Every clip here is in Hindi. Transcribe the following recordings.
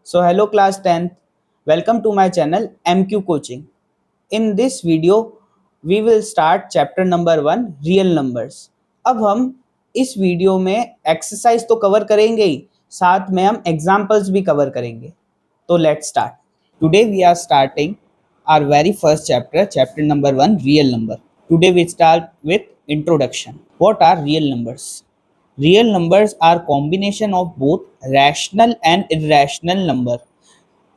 So hello class 10th, welcome to my channel MQ Coaching. In this video we will start chapter number 1 real numbers. अब हम इस वीडियो में एक्सरसाइज तो कवर करेंगे ही, साथ में हम एग्जाम्पल्स भी कवर करेंगे. तो let's start. Today we are starting our very first chapter, chapter number 1 real number. Today we start with introduction. What are real numbers? Real numbers are combination of both rational and irrational number.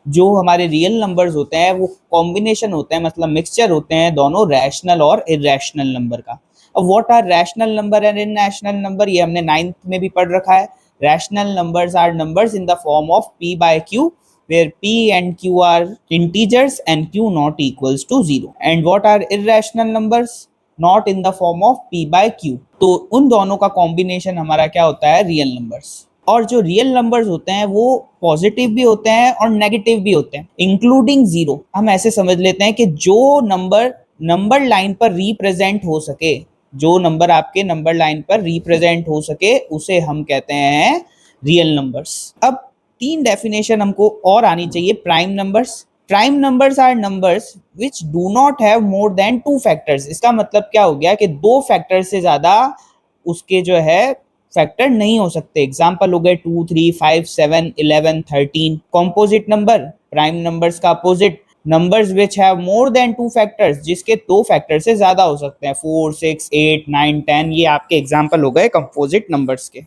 जो हमारे रियल नंबर्स होते हैं वो कॉम्बिनेशन होते हैं, मतलब मिक्सचर होते हैं दोनों रैशनल और इरेशनल नंबर का. अब what are rational number and irrational number, ये हमने 9th में भी पढ़ रखा है. Rational numbers are numbers in the form of p by q where p and q are integers and q not equals to 0. And what are irrational numbers? Not in the form of p by q. तो उन दोनों का कॉम्बिनेशन हमारा क्या होता है? Real numbers. और जो रियल नंबर्स होते हैं वो पॉजिटिव भी होते हैं और नेगेटिव भी होते हैं, इंक्लूडिंग जीरो. हम ऐसे समझ लेते हैं कि जो नंबर लाइन पर रिप्रेजेंट हो सके, जो नंबर आपके नंबर लाइन पर रिप्रेजेंट हो सके, उसे हम कहते हैं रियल नंबर्स. अब 3 डेफिनेशन हमको और आनी चाहिए prime numbers. Prime numbers are numbers which do not have more than 2 factors. इसका मतलब क्या हो गया कि 2 फैक्टर से ज्यादा उसके जो है फैक्टर नहीं हो सकते. एग्जाम्पल हो गए 2, 3, 5, 7, 11, 13. कॉम्पोजिट नंबर, प्राइम नंबर्स का opposite, numbers which have more than 2 factors, जिसके 2 फैक्टर से ज्यादा हो सकते हैं. 4, 6, 8, 9, 10. ये आपके एग्जाम्पल हो गए कंपोजिट नंबर्स के.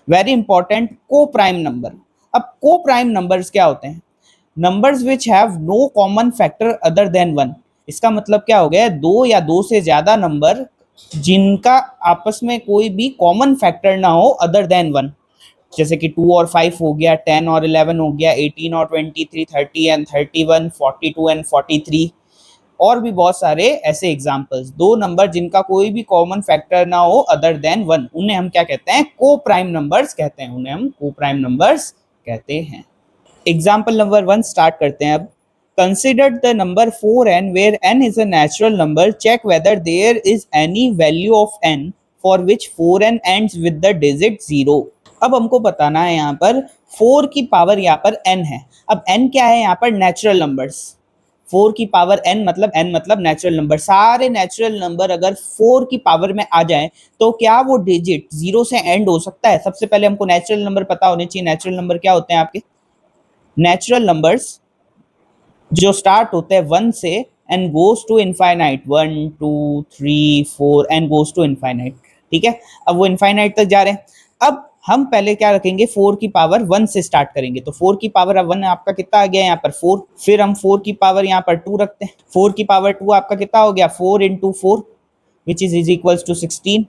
Very important, coprime number. अब को प्राइम नंबर्स क्या होते हैं? Numbers which have no common factor other than 1. इसका मतलब क्या हो गया? 2 या 2 से ज्यादा नंबर जिनका आपस में कोई भी कॉमन फैक्टर ना हो अदर देन 1. जैसे कि 2 और 5 हो गया, 10 और 11 हो गया, 18 और 23, 30 एंड 31, 42 एंड 43. और भी बहुत सारे ऐसे एग्जाम्पल्स. 2 नंबर जिनका कोई भी कॉमन फैक्टर ना हो अदर देन 1, उन्हें हम क्या कहते हैं? को प्राइम नंबर्स कहते हैं. उन्हें हम को प्राइम नंबर्स कहते हैं. एग्जाम्पल नंबर 1 स्टार्ट करते हैं. अब consider the number 4n where n is a natural number. Check whether there is any value of n for which 4n ends with the digit 0. अब हमको बताना है यहाँ पर 4 की पावर यहाँ पर n है. अब n क्या है यहाँ पर? Natural numbers. 4 की पावर n मतलब नेचुरल नंबर. सारे नेचुरल नंबर अगर 4 की पावर में आ जाए तो क्या वो डिजिट 0 से एंड हो सकता है? सबसे पहले हमको नेचुरल नंबर पता होने चाहिए. नेचुरल नंबर क्या होते हैं आपके? नेचुरल नंबर्स जो स्टार्ट होते हैं 1 से and goes to infinite. 1, 2, 3, 4 and goes to infinite. ठीक है, अब वो इनफाइनाइट तक जा रहे हैं. अब हम पहले क्या रखेंगे? 4 की पावर 1 से स्टार्ट करेंगे. तो 4 की पावर 1 आपका कितना आ गया यहाँ पर? 4. फिर हम 4 की पावर यहाँ पर 2 रखते हैं. 4 की पावर 2 आपका कितना हो गया? 4 into 4 which is equals to 16.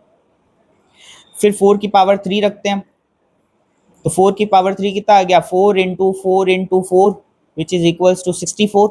फिर 4 की पावर 3 रखते हैं. तो 4 की पावर 3 कितना आ गया? 4 into 4 into 4 which is equals to 64.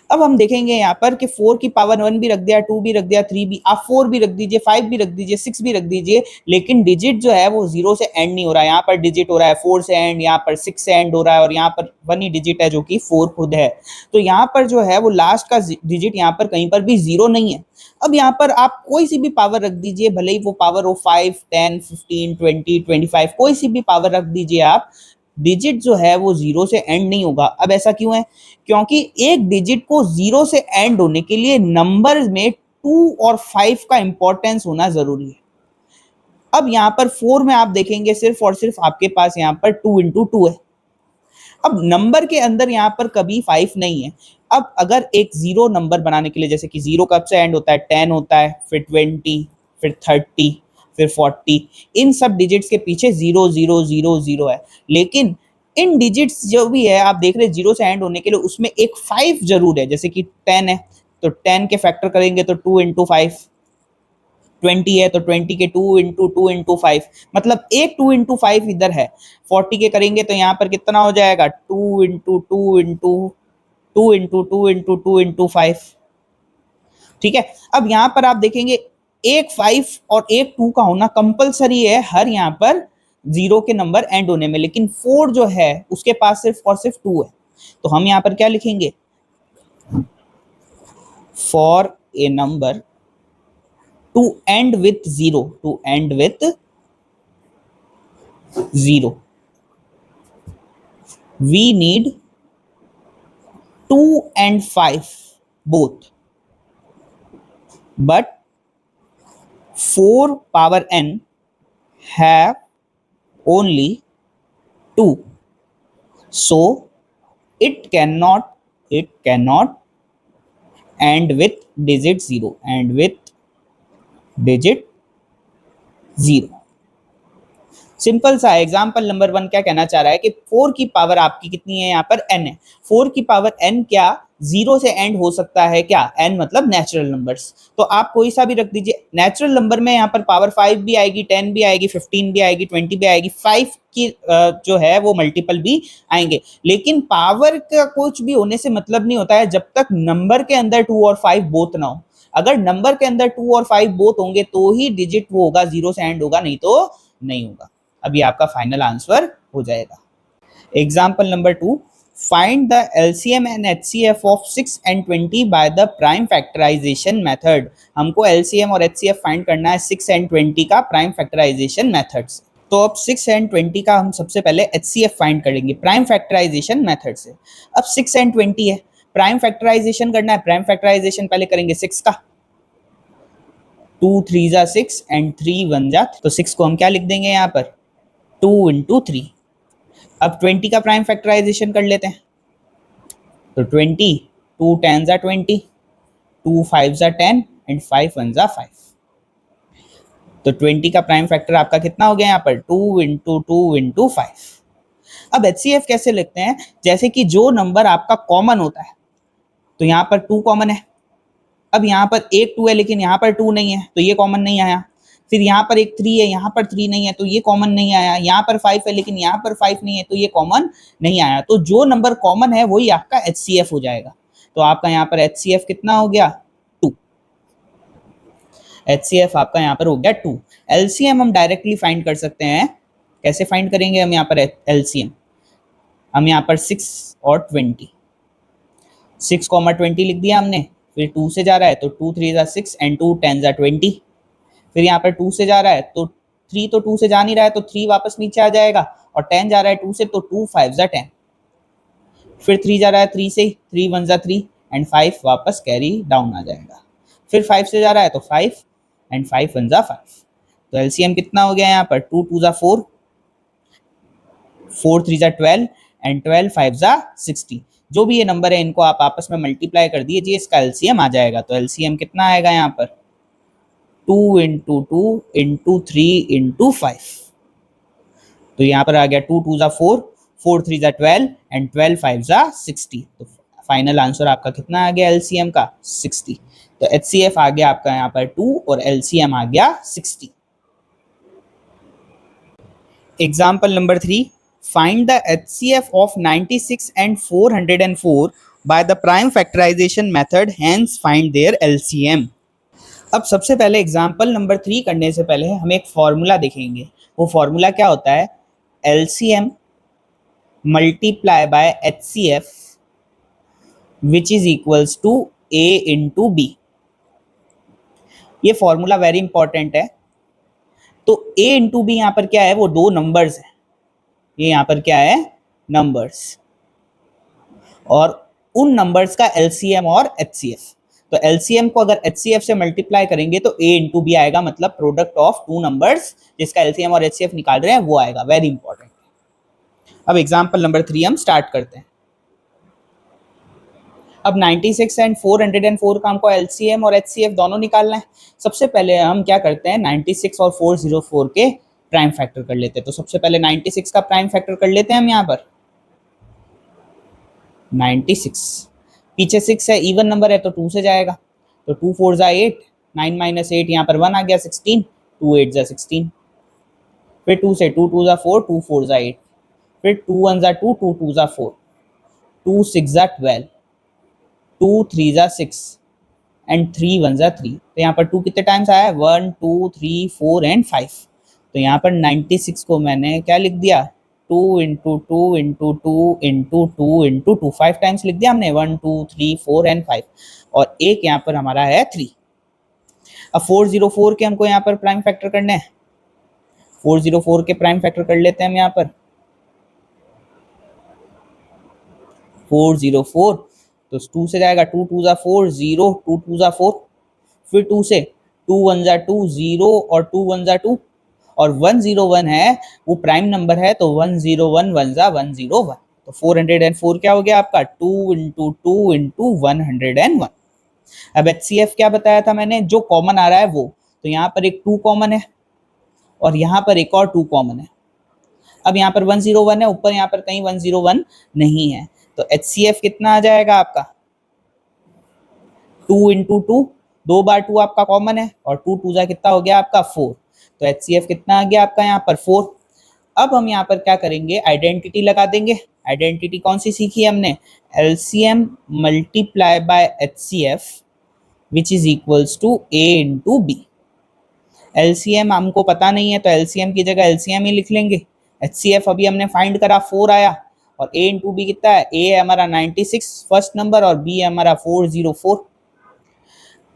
अब हम देखेंगे यहाँ पर कि 4 की पावर 1 भी रख दिया, 2 भी रख दिया, 3 भी, आप 4 भी रख दीजिए, 5 भी रख दीजिए, 6 भी रख दीजिए, लेकिन डिजिट जो है वो 0 से एंड नहीं हो रहा है. यहाँ पर डिजिट हो रहा है 4 से एंड, यहाँ पर 6 से एंड हो रहा है, और यहाँ पर 1 ही डिजिट है जो कि 4 खुद है. तो यहाँ पर जो है वो लास्ट का डिजिट यहाँ पर कहीं पर भी 0 नहीं है. अब यहाँ पर आप कोई सी भी पावर रख दीजिए, भले ही वो पावर हो 5, 10, 15, 20, 25, कोई सी भी पावर रख दीजिए आप, डिजिट जो है वो 0 से एंड नहीं होगा. अब ऐसा क्यों है? क्योंकि एक डिजिट को 0 से एंड होने के लिए नंबर में 2 और 5 का इंपॉर्टेंस होना जरूरी है. अब यहाँ पर 4 में आप देखेंगे सिर्फ और सिर्फ आपके पास यहाँ पर 2 इंटू 2 है. अब नंबर के अंदर यहाँ पर कभी 5 नहीं है. अब अगर एक 0 नंबर बनाने के लिए, जैसे कि 0 कब से एंड होता है? 10 होता है, फिर 20, फिर 30, फिर 40. इन सब डिजिट्स के पीछे 0 0 0 0 है. लेकिन इन डिजिट्स जो भी है आप देख रहे हैं 0 से एंड होने के लिए, उसमें एक 5 जरूर है. जैसे कि 10 है तो 10 के फैक्टर करेंगे तो 2 इंटू 5. 20 है तो 20 के 2 इंटू 2 इंटू 5, मतलब एक 2 इंटू 5 इधर है. 40 के करेंगे तो यहाँ पर कितना हो जाएगा? 2 into 2 into 2 into 2 into 2 into 5. ठीक है, अब यहाँ पर आप देखेंगे एक 5 और एक 2 का होना कंपलसरी है हर यहाँ पर 0 के नंबर एंड होने में, लेकिन 4 जो है उसके पास सिर्फ और सिर्फ 2 है. तो हम यहाँ पर क्या लिखेंगे? For a number to end with 0, to end with 0, we need 2 and 5 both, but 4 power n have only 2, so it cannot end with digit 0, and with digit 0. Simple सा एग्जाम्पल नंबर 1 क्या कहना चाह रहा है कि 4 की पावर आपकी कितनी है, यहाँ पर n है। 4 की पावर n क्या 0 से एंड हो सकता है क्या, n मतलब नेचुरल नंबर्स, तो आप कोई सा भी रख दीजिए। नेचुरल नंबर में यहाँ पर पावर 5 भी आएगी, 10 भी आएगी, 15 भी आएगी, 20 भी आएगी, 5 की जो है वो मल्टीपल भी आएंगे। लेकिन पावर का कुछ भी होने से मतलब नहीं होता है जब तक नंबर के अंदर 2 और 5 बोथ ना हो। अगर नंबर के अंदर 2 और 5 बोथ होंगे तो ही डिजिट वो होगा, 0 से एंड होगा, नहीं तो नहीं होगा। अब ये आपका फाइनल आंसर हो जाएगा। Example number 2, find the LCM and HCF of 6 and 20 by the prime factorisation method. हमको एलसीएम और एचसीएफ फाइंड करना है 6 and 20 का प्राइम फैक्टराइजेशन मेथड से। तो अब 6 and 20 का हम सबसे पहले एचसीएफ फाइंड करेंगे प्राइम फैक्टराइजेशन मेथड से। अब 6 and 20 है, प्राइम फैक्टराइजेशन करना है। प्राइम फैक्टराइजेशन पहले करेंगे 6 का, 2 3 जा 6 and 3 1 जा, तो 6 को हम क्या लिख देंगे यहाँ पर 2 into 3। अब 20 का प्राइम फैक्टराइजेशन कर लेते हैं, तो 20, 2 10 जा 20, 2 5 जा 10 एंड 5 1 जा 5। तो 20 का प्राइम फैक्टर आपका कितना हो गया यहाँ पर 2 into 2 into 5। अब एचसीएफ कैसे लिखते हैं, जैसे कि जो नंबर आपका कॉमन होता है, तो यहाँ पर 2 कॉमन है। अब यहाँ पर एक 2 है लेकिन यहाँ पर 2 नहीं है, तो ये कॉमन नहीं आया। फिर यहाँ पर एक 3 है, यहाँ पर 3 नहीं है, तो ये कॉमन नहीं आया। यहाँ पर 5 है लेकिन यहाँ पर 5 नहीं है, तो ये कॉमन नहीं आया। तो जो नंबर कॉमन है वही आपका एचसीएफ हो जाएगा। तो आपका यहाँ पर एचसीएफ कितना हो गया 2। एचसीएफ आपका यहाँ पर हो गया 2। एलसीएम हम डायरेक्टली फाइंड कर सकते हैं। कैसे फाइंड करेंगे हम यहाँ पर एलसीएम, हम यहाँ पर 6 और 20, 6 कॉमा 20 लिख दिया हमने। फिर 2 से जा रहा है तो 2 3 जा 6 एंड 2 10 जा 20। फिर यहाँ पर 2 से जा रहा है तो 3 तो 2 से जा नहीं रहा है, तो 3 वापस नीचे आ जाएगा, और 10 जा रहा है 2 से, तो 2 5 जा 10। फिर 3 जा रहा है 3 से, 3 1 जा 3 एंड 5 वापस कैरी डाउन आ जाएगा। फिर 5 से जा रहा है तो 5 एंड 5 1 जा 5। तो एलसीएम कितना हो गया यहाँ पर 2 2 जा 4, 4 3 जा 12 एंड 12 5 जा 60। जो भी ये नंबर है इनको आप आपस में मल्टीप्लाई कर दीजिए, इसका एलसीएम आ जाएगा। तो एलसीएम कितना आएगा यहाँ पर 2 into 2 into 3 into 5। तो यहाँ पर आ गया 2 2 जा 4, 4 3 जा 12 एंड 12 5 जा 60। तो फाइनल आंसर आपका कितना आ गया एलसीएम का 60। तो एचसीएफ आ गया आपका यहाँ पर 2 और एलसीएम आ गया 60। Example number 3, find the HCF of 96 and 404 by the prime factorization method, hence find their LCM। अब सबसे पहले एग्जाम्पल नंबर 3 करने से पहले हम एक फॉर्मूला देखेंगे। वो फॉर्मूला क्या होता है, LCM multiply by HCF which is equals to A into B। ये फॉर्मूला वेरी इंपॉर्टेंट है। तो A इंटू B यहाँ पर क्या है, वो दो नंबर्स है। ये यहाँ पर क्या है नंबर्स, और उन नंबर्स का LCM और HCF। तो LCM को अगर HCF से मल्टीप्लाई करेंगे तो A इंटू बी आएगा, मतलब प्रोडक्ट ऑफ टू नंबर्स जिसका LCM और HCF निकाल रहे हैं वो आएगा। Very important. अब एग्जाम्पल नंबर 3 हम स्टार्ट करते हैं। अब 96 एंड 404 का हमको LCM और HCF दोनों निकालना है। सबसे पहले हम क्या करते हैं 96 और 404 के प्राइम फैक्टर कर लेते हैं। तो सबसे पहले 96 का प्राइम फैक्टर कर लेते हैं हम यहाँ पर 96, पीछे 6 है, इवन नंबर है तो 2 से जाएगा, तो 2 4 जा 8, 9 माइनस 8 यहाँ पर 1 आ गया 16, 2 8 जा 16। फिर 2 से 2 2 जा 4, 2 4 जा 8, फिर 2 1 जा 2, 2 2 जा 4, 2 6 जा 12, 2 3 जा 6 एंड 3 1 जा 3। तो यहाँ पर 2 कितने टाइम्स आया है 1 2 3 4 एंड 5। तो यहाँ पर 96 को मैंने क्या लिख दिया 2 into 2 into 2 into 2 into 2, 5 times लिख दिया हमने 1 2 3 4 एंड 5, और एक यहाँ पर हमारा है 3। अब 404 के हमको यहाँ पर प्राइम फैक्टर करने हैं। 404 के प्राइम फैक्टर कर लेते हैं हम यहाँ पर 404, तो 2 से जाएगा 2 2 जा 4 0, 2 2 जा 4, फिर 2 से 2 1 जा 2 0 और 2 1 जा 2, और 101 है वो प्राइम नंबर है, तो 101 1 जा 101, तो 404 क्या हो गया आपका 2 इंटू 2 इंटू 101। अब HCF क्या बताया था मैंने, जो कॉमन आ रहा है वो, तो यहाँ पर एक 2 कॉमन है और यहाँ पर एक और 2 कॉमन है। अब यहाँ पर 101 है, ऊपर यहाँ पर कहीं 101 नहीं है, तो HCF कितना आ जाएगा आपका 2 इंटू 2, 2 बार 2 आपका कॉमन है और 2 2 जा कितना हो गया आपका 4, तो HCF कितना आ गया आपका यहाँ पर 4। अब हम यहाँ पर क्या करेंगे, आइडेंटिटी लगा देंगे। आइडेंटिटी कौन सी सीखी है हमने, LCM multiply by HCF which is equals to A into B। LCM हमको पता नहीं है तो LCM की जगह LCM ही लिख लेंगे। HCF अभी हमने फाइंड करा 4 आया, और A इंटू B कितना है, A है हमारा 96 फर्स्ट नंबर और B है हमारा 404।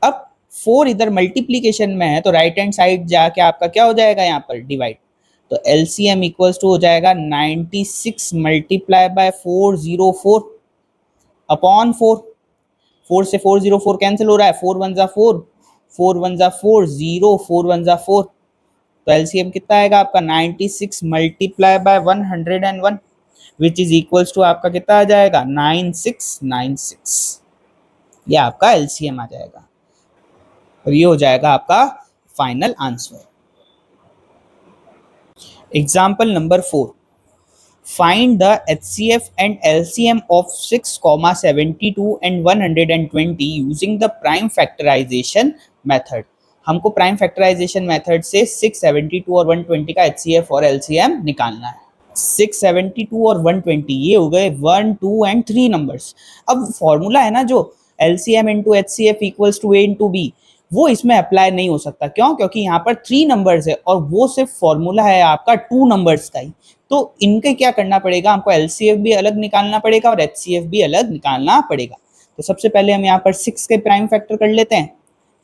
अब 4 इधर मल्टीप्लीकेशन में है तो राइट हैंड साइड जाके आपका क्या हो जाएगा यहाँ पर डिवाइड, तो LCM इक्वल्स टू हो जाएगा 96 मल्टीप्लाई बाय 404 अपॉन 4, 4 से 404 कैंसिल हो रहा है, 4 1 जा 4, 4 1 जा 4 0, 4 1 जा 4, तो LCM कितना आएगा आपका 96 multiply by 101 which is equals to आपका कितना आ जाएगा 9696, ये आपका LCM आ जाएगा और ये हो जाएगा आपका final answer. Example number 4, find the HCF and LCM of 6, 72 and 120 using the prime factorization method। हमको प्राइम फैक्टराइजेशन मेथड से 6, 72 और 120 का HCF और LCM निकालना है। 6, 72 और 120 ये हो गए 1, 2 एंड 3 नंबर्स। अब फॉर्मूला है ना जो LCM into HCF equals to A into B, वो इसमें अप्लाई नहीं हो सकता। क्यों? क्योंकि यहाँ पर 3 नंबर्स है और वो सिर्फ फॉर्मूला है आपका 2 नंबर्स का ही। तो इनके क्या करना पड़ेगा, हमको LCF भी अलग निकालना पड़ेगा और HCF भी अलग निकालना पड़ेगा। तो सबसे पहले हम यहाँ पर 6 के प्राइम फैक्टर कर लेते हैं।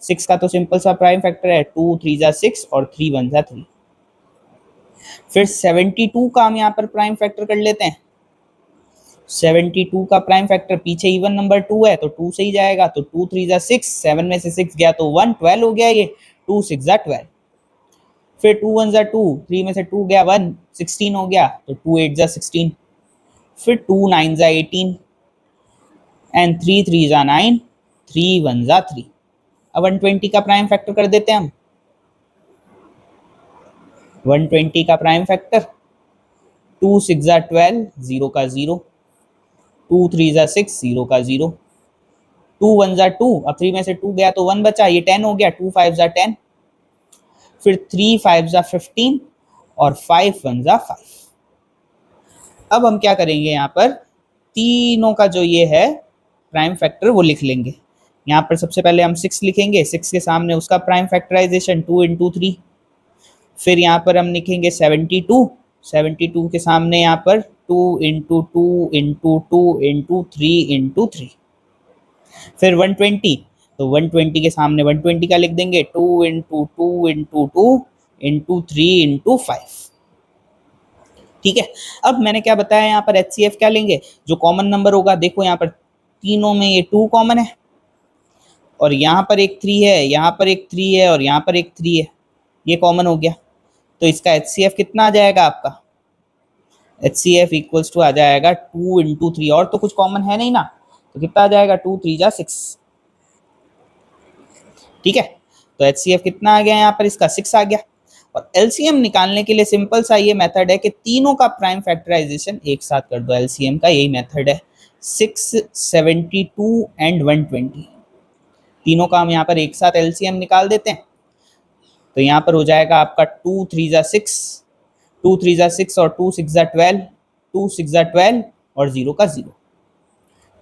6 का तो सिंपल सा प्राइम फैक्टर है 2 3 जा 6 और 3 1 जा 3। फिर 72 का हम यहाँ पर प्राइम फैक्टर कर लेते हैं। 72 का प्राइम फैक्टर पीछे इवन नंबर 2 है तो 2 से ही जाएगा, तो 2 3 जा 6, 7 में से 6 गया तो 1, 12 हो गया ये, 2 6 जा 12। फिर 2 1 जा 2, 3 में से 2 गया 1, 16 हो गया, तो 2 8 जा 16। फिर 2 9 जा 18 एंड 3 3 जा 9, 3 1 जा 3। अब 120 का प्राइम फैक्टर कर देते हैं हम। 120 का प्राइम फैक्टर 2 6 जा 12, 0 का 0, 2 3 जा 6, 0 का 0, 2 1 जा 2, अब 3 में से 2 गया तो 1 बचा, ये 10 हो गया, 2 5 जा 10। फिर 3 5 जा 15 और 5 1 जा 5। अब हम क्या करेंगे, यहाँ पर तीनों का जो ये है प्राइम फैक्टर वो लिख लेंगे। यहाँ पर सबसे पहले हम 6 लिखेंगे, 6 के सामने उसका प्राइम फैक्टराइजेशन 2 इंटू 3। फिर यहाँ पर हम लिखेंगे 72, 72 के सामने यहाँ पर 2 इंटू 2 इंटू 2 इंटू 3 इंटू 3। फिर 120, तो 120 के सामने 120 का लिख देंगे 2 इंटू 2 इंटू 2 इंटू 3 इंटू 5। ठीक है। अब मैंने क्या बताया, यहाँ पर HCF क्या लेंगे, जो कॉमन नंबर होगा। देखो यहाँ पर तीनों में ये 2 कॉमन है और यहाँ पर एक 3 है, यहाँ पर एक 3 है और यहाँ पर एक 3 है, ये कॉमन हो गया। तो इसका HCF कितना आ जाएगा आपका, HCF इक्वल्स टू आ जाएगा 2 इंटू 3, और तो कुछ कॉमन है नहीं ना, तो कितना आ जाएगा 2 3 जा 6। ठीक है, तो HCF कितना आ गया यहाँ पर, इसका 6 आ गया। और LCM निकालने के लिए सिंपल सा ये मेथड है कि तीनों का प्राइम फैक्टराइजेशन एक साथ कर दो। LCM का यही मेथड है, 6 72 एंड 120, तीनों का हम यहाँ पर एक साथ LCM निकाल देते हैं। तो यहाँ पर हो जाएगा आपका 2 3 जा 6, 2 3 जा 6 और 2 6 जा 12, 2 6 जा 12 और 0 का 0।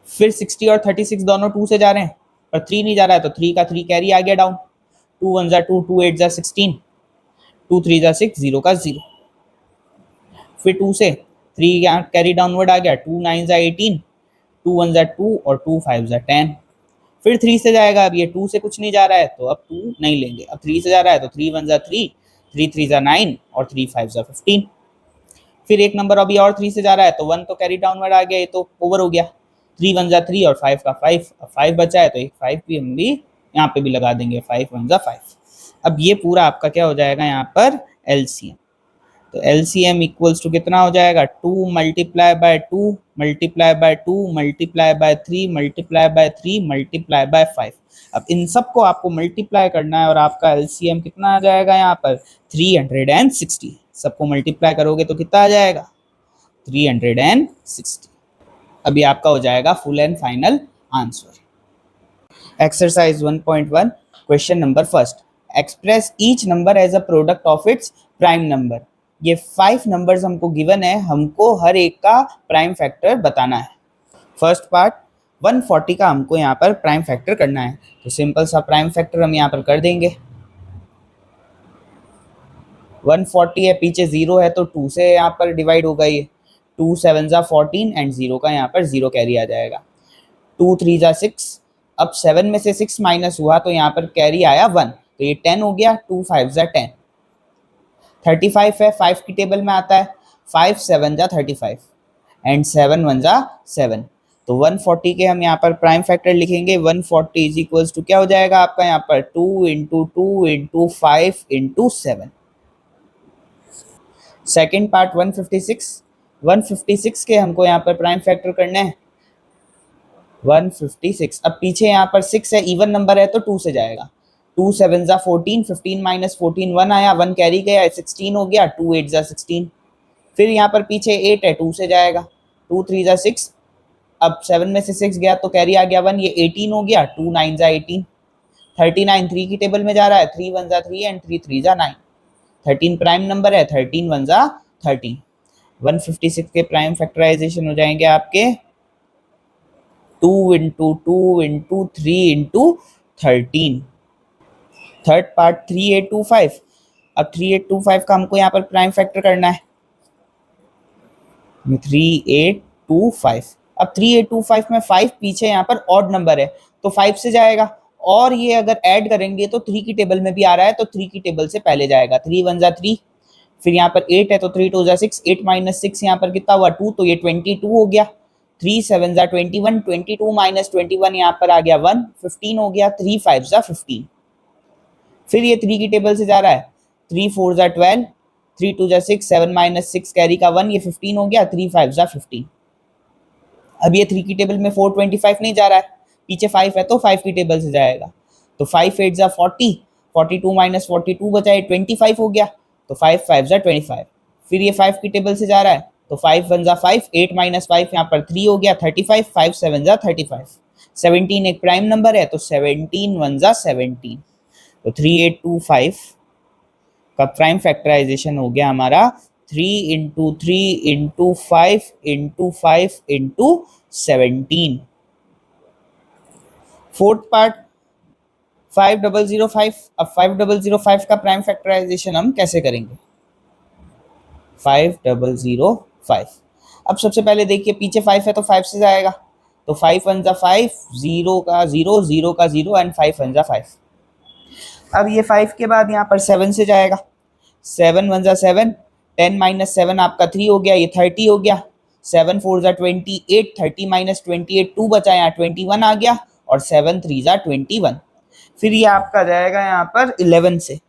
फिर 60 और 36 दोनों 2 से जा रहे हैं पर 3 नहीं जा रहा है, तो 3 का 3 कैरी आ गया डाउन, 2 1 जा 2, 2 8 जा 16, 2 3 जा 6, 0 का 0। फिर 2 से 3 यहाँ कैरी डाउनवर्ड आ गया, 2 9 जा 18, 2 1 जा 2 और 2 5 जा 10। फिर 3 से जाएगा, अब ये 2 से कुछ नहीं जा रहा है तो अब 2 नहीं लेंगे। अब 3 से जा रहा है तो 3 1 जा 3, 3 3 जा 9 और 3 5 जा 15। फिर एक नंबर अभी और 3 से जा रहा है तो 1 तो कैरी डाउनवर्ड आ गया, ये तो ओवर हो गया, 3 वन जा 3 और 5 का 5, अब 5 बचा है तो एक 5 भी हम भी यहाँ पे भी लगा देंगे, 5 वन जा 5। अब ये पूरा आपका क्या हो जाएगा यहाँ पर एलसीएम। तो एलसीएम इक्वल्स टू कितना हो जाएगा, 2 multiply by 2 multiply by 2 multiply by 3 multiply by 3 multiply by 5। अब इन सबको आपको मल्टीप्लाई करना है और आपका एलसीएम कितना आ जाएगा यहाँ पर 360। सबको मल्टीप्लाई करोगे तो कितना आ जाएगा 360। अभी आपका हो जाएगा full and final answer. Exercise 1.1 question number first, express each number as a product of its prime number. ये 5 नंबर्स हमको गिवन है, हमको हर एक का प्राइम फैक्टर बताना है। फर्स्ट पार्ट 140 का हमको यहाँ पर प्राइम फैक्टर करना है, तो सिंपल सा प्राइम फैक्टर हम यहाँ पर कर देंगे। 140 है, पीछे 0 है तो 2 से यहाँ पर डिवाइड होगा, ये 2 7 जा 14 एंड 0 का यहाँ पर 0 कैरी आ जाएगा। 2 3 जा 6, अब 7 में से 6 माइनस हुआ तो यहाँ पर कैरी आया 1, तो ये 10 हो गया। 2 5 जा 10, 35 है, 5 की टेबल में आता है, 5 7 जा 35 एंड 7 1 जा 7। तो 140 के हम यहाँ पर प्राइम फैक्टर लिखेंगे। 140 इज इक्वल्स टू क्या हो जाएगा आपका यहाँ पर 2 into 2 into 5 into 7। Second part 156 के हमको यहाँ पर प्राइम फैक्टर करने हैं 156। अब पीछे यहाँ पर 6 है, इवन नंबर है तो 2 से जाएगा। 2 7 जा 14, 15 माइनस 14 1 आया, 1 कैरी गया, 16 हो गया। 2 8 जा 16, फिर यहाँ पर पीछे 8 है, 2 से जाएगा। 2 3 जा 6, अब 7 में से 6 गया तो कैरी आ गया 1, ये 18 हो गया। 2 9 जा 18, 39 3 की टेबल में जा रहा है, 3 1 जा 3 एंड 3 3 जा 9। 13 प्राइम नंबर है, 13 1 जा 13। 156 के प्राइम फैक्टराइजेशन हो जाएंगे आपके 2 into 2 into 3 into 13। Third part 3825, अब 3825 का हमको यहाँ पर प्राइम फैक्टर करना है 3825। अब 3825 में 5 पीछे यहाँ पर ऑड नंबर है तो 5 से जाएगा, और ये अगर ऐड करेंगे तो 3 की टेबल में भी आ रहा है तो 3 की टेबल से पहले जाएगा। 3 1 जा 3, फिर यहाँ पर 8 है तो 3 2 जा 6, 8 माइनस 6 यहाँ पर कितना हुआ 2, तो ये 22 हो गया। 3 7 जा 21, 22 माइनस 21 यहाँ पर आ गया 1, 15 हो गया। 3 5 जा 15, फिर ये 3 की टेबल से जा रहा है, 3 4 जा 12, 3 2 जा 6, 7 माइनस 6 कैरी का 1, ये 15 हो गया। 3 5 जा 15। अब ये 3 की टेबल में 425 नहीं जा रहा है, पीछे 5 है तो 5 की टेबल से जाएगा। तो 5 8 जा 40, 42 माइनस 42 बचा, ये 25 हो गया। तो 5 5 जा 25, फिर ये 5 की टेबल से जा रहा है तो 5 1 जा 5, 8 माइनस 5 यहाँ पर 3 हो गया 35, 5 7 जा 35। 17 एक प्राइम नंबर है तो 17 1 जा 17। तो 3825 का प्राइम फैक्टराइजेशन हो गया हमारा 3 into 3 into 5 into 5 into 17। Fourth part 5005, अब 5005 का प्राइम फैक्टराइजेशन हम कैसे करेंगे 5005। अब सबसे पहले देखिए पीछे 5 है तो 5 से जाएगा, तो 5 1 जा 5, 0 का 0, 0 का 0 एंड 5 1 जा 5। अब ये 5 के बाद यहाँ पर 7 से जाएगा, 7 1 जा 7, 10 माइनस 7 आपका 3 हो गया, ये 30 हो गया। 7 4 जा 28, 30 माइनस 28 2 बचा, यहाँ 21 आ गया, और 7 3 जा 21। फिर ये आपका जाएगा यहाँ पर 11 से,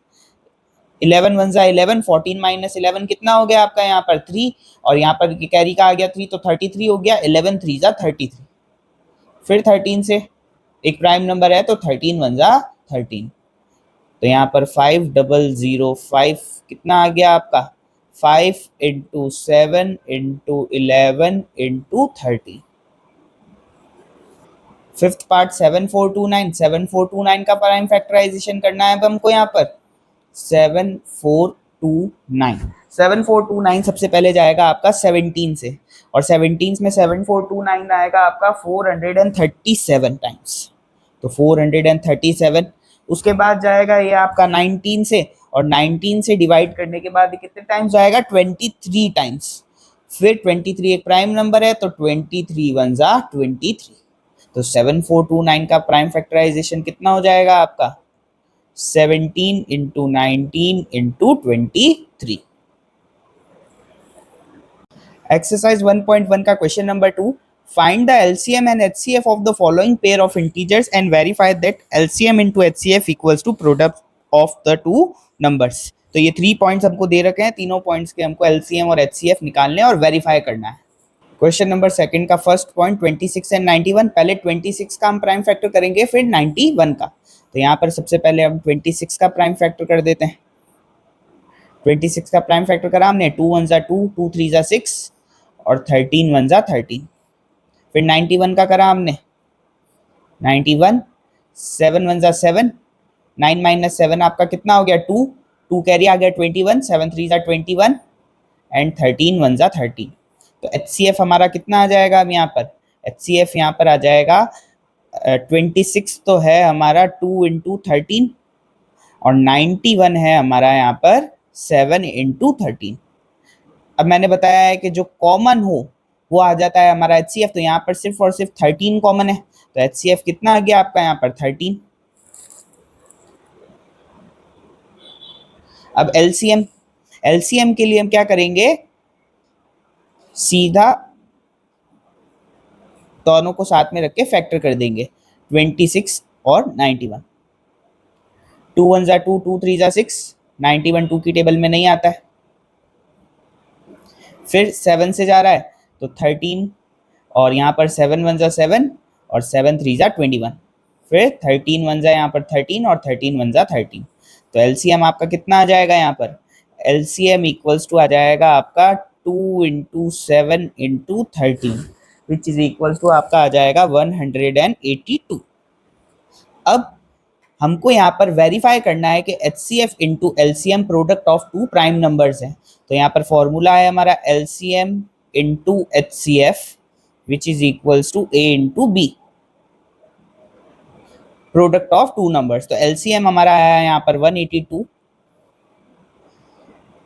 11 1 जा 11, 14 माइनस 11 कितना हो गया आपका यहाँ पर 3, और यहाँ पर कैरी का आ गया 3 तो 33 हो गया। 11 3 जा 33, फिर 13 से एक प्राइम नंबर है तो 13 1 जा 13। तो यहाँ पर 5005 कितना आ गया आपका 5 into 7 into 11 into 30। Fifth part 7429, 7429 का प्राइम फैक्टराइजेशन करना है अब हमको यहाँ पर 7429। 7429 सबसे पहले जाएगा आपका 17 से, और 17 में 7429 आएगा आपका 437 टाइम्स, तो 437। उसके बाद जाएगा ये आपका 19 से, और 19 से डिवाइड करने के बाद कितने टाइम्स जाएगा 23 टाइम्स। फिर 23 एक प्राइम नंबर है तो 23 1 जा 23। तो 7429 का प्राइम फैक्टराइजेशन कितना हो जाएगा आपका 17 इंटू 19 इंटू 23। एक्सरसाइज 1.1 का question number 2, Find the LCM and HCF of the following pair of integers and verify that LCM into HCF equals to product of the two numbers. तो ये 3 पॉइंट्स हमको दे रखे हैं, तीनों पॉइंट्स के हमको LCM और HCF निकालने और वेरीफाई करना है। क्वेश्चन नंबर सेकंड का फर्स्ट पॉइंट 26 एंड 91। पहले 26 का हम प्राइम फैक्टर करेंगे, फिर 91 का। तो यहाँ पर सबसे पहले हम 26 का प्राइम फैक्टर कर देते हैं। 26 का प्राइम फैक्टर करा हमने, 2 1 जा 2, 2 3 जा 6 और 13 1 जा 13। फिर 91 का करा हमने, 91, 7 1 जा 7, 9 माइनस 7 आपका कितना हो गया 2, 2 कैरी आ गया 21, 7 3 जा 21 एंड 13 1 जा 13। तो HCF हमारा कितना आ जाएगा अब यहाँ पर, HCF यहाँ पर आ जाएगा 26 तो है हमारा 2 इंटू 13 और 91 है हमारा यहाँ पर 7 इंटू 13। अब मैंने बताया है कि जो कॉमन हो वो आ जाता है हमारा HCF, तो यहाँ पर सिर्फ और सिर्फ 13 कॉमन है, तो HCF कितना आ गया आपका यहाँ पर 13। अब LCM के लिए हम क्या करेंगे, सीधा दोनों को साथ में रख के फैक्टर कर देंगे, 26 और 91। 2 1 जा 2, 2 3 जा 6, 91 2 की टेबल में नहीं आता है। फिर 7 से जा रहा है तो 13 और यहाँ पर 7 1 जा 7 और 7 3 जा 21। फिर 13 1 जा यहाँ पर 13 और 13 1 जा 13। तो LCM आपका कितना आ जाएगा यहाँ पर, LCM इक्वल्स टू आ जाएगा आपका 2 into 7 into 13 which is equals to आपका आ जाएगा 182। अब हमको यहाँ पर वेरीफाई करना है कि HCF into LCM product of two prime numbers है। तो यहाँ पर फॉर्मूला है हमारा LCM into HCF which is equals to A into B, product of two numbers. तो LCM हमारा आया यहाँ पर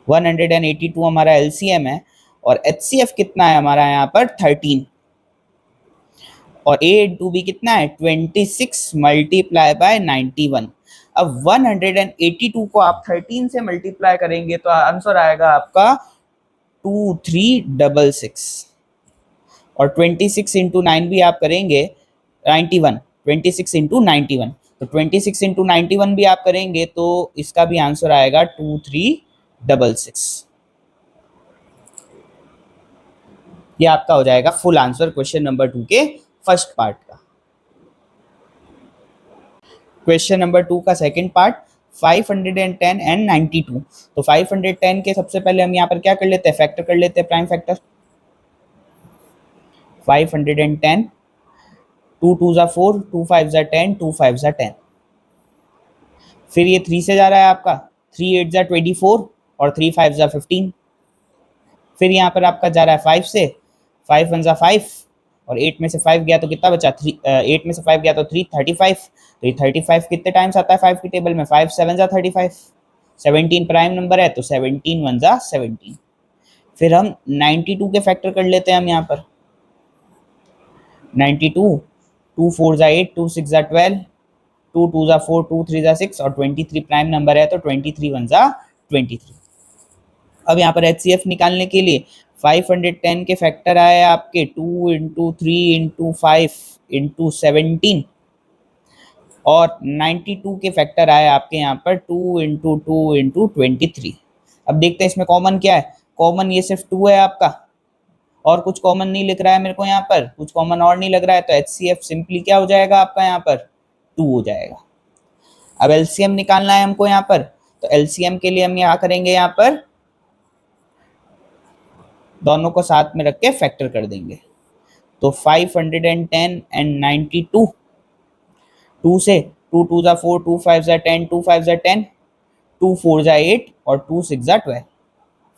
182 हमारा LCM है और HCF कितना है हमारा यहाँ पर 13 और A इंटू B कितना है 26 मल्टीप्लाई बाय 91। अब 182 को आप 13 से मल्टीप्लाई करेंगे तो आंसर आएगा आपका 2366 और 26 इंटू 9 भी आप करेंगे 91, 26 इंटू 91, तो 26 इंटू 91 भी आप करेंगे तो इसका भी आंसर आएगा 2366। ये आपका हो जाएगा फुल आंसर क्वेश्चन नंबर 2 के फर्स्ट पार्ट का। क्वेश्चन नंबर 2 का सेकंड पार्ट 510 एंड 92। तो 510 के सबसे पहले हम यहाँ पर क्या कर लेते हैं, फैक्टर कर लेते हैं, प्राइम फैक्टर। 510, 2 2 जा 4, 2 5 जा 10, 2 5 जा 10। फिर ये 3 से जा रहा है आपका, 3 8 जा 24 और 3 5 जा 15। फिर यहाँ पर आपका जा रहा है 5 से, 5 1 जा 5 और 8 में से 5 गया तो कितना बचा 3, 8 में से 5 गया तो 3 35। तो ये 35 कितने टाइम्स आता है 5 की टेबल में, 5 7 जा 35, 17 प्राइम नंबर है तो 17 1 जा 17। फिर हम 92 के फैक्टर कर लेते हैं हम यहाँ पर, 92, 2 4 जा 8, 2 6 जा 12, 2 2 जा 4, 2 3 जा 6 और 23 प्राइम नंबर है तो 23 1 जा 23। अब यहाँ पर HCF निकालने के लिए 510 के फैक्टर आए आपके 2 इंटू 3 इंटू 5 इंटू 17 और 92 के फैक्टर आए आपके यहाँ पर 2 इंटू 2 इंटू 23। अब देखते हैं इसमें कॉमन क्या है, कॉमन ये सिर्फ 2 है आपका और कुछ कॉमन नहीं लिख रहा है मेरे को यहाँ पर, कुछ कॉमन और नहीं लग रहा है, तो HCF सिंपली क्या हो जाएगा आपका यहाँ पर 2 हो जाएगा। अब LCM निकालना है हमको यहाँ पर, तो LCM के लिए हम यहाँ करेंगे, यहाँ पर दोनों को साथ में रख के फैक्टर कर देंगे। तो 510 एंड 92, 2 से 2 2 जा 4, 2 5 जा 10, 2 5 जा 10, 2 4 जा 8 और 2 6 जा 12।